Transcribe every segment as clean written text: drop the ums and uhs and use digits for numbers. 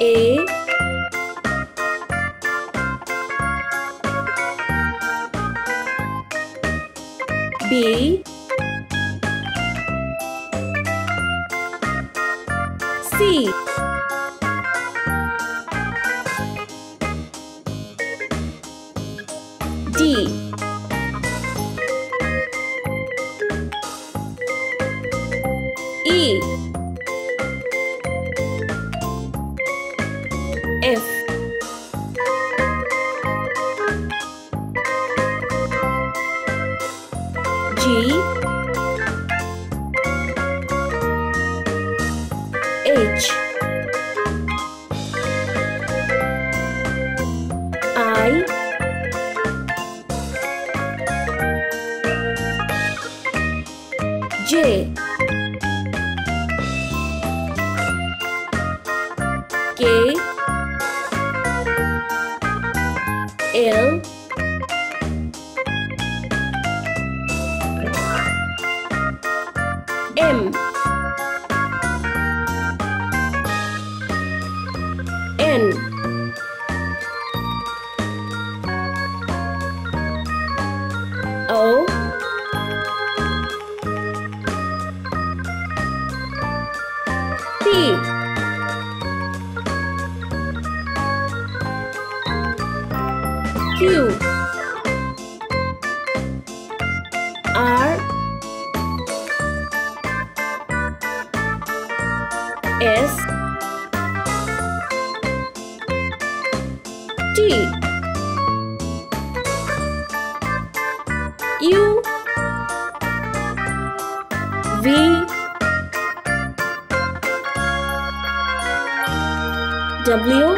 A B C D E F G H I J K L M N O P Q R S T U V W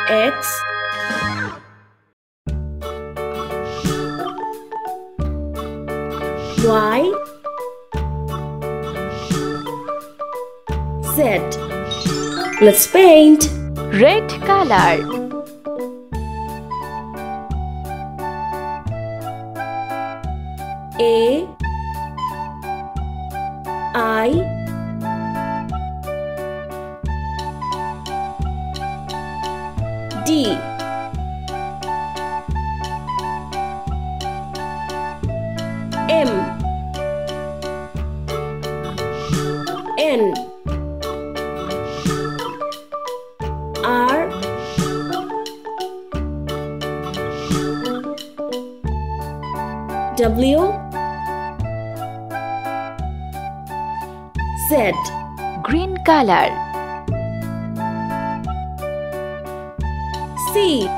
X Y Z. Let's paint. Red color. A I D M N R W Z. Green color. C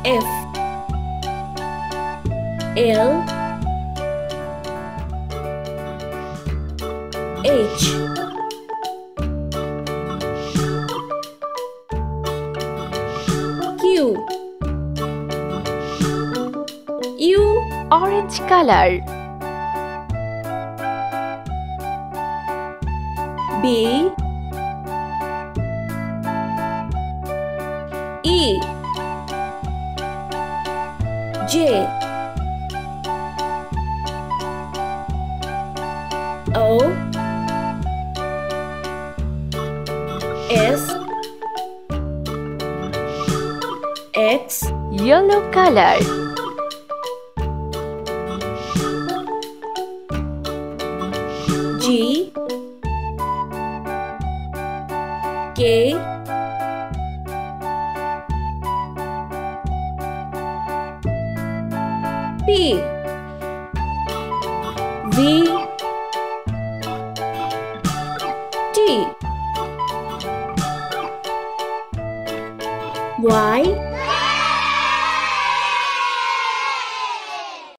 F L H Q U Orange color. B E J O S X Yellow color. G K P V T Y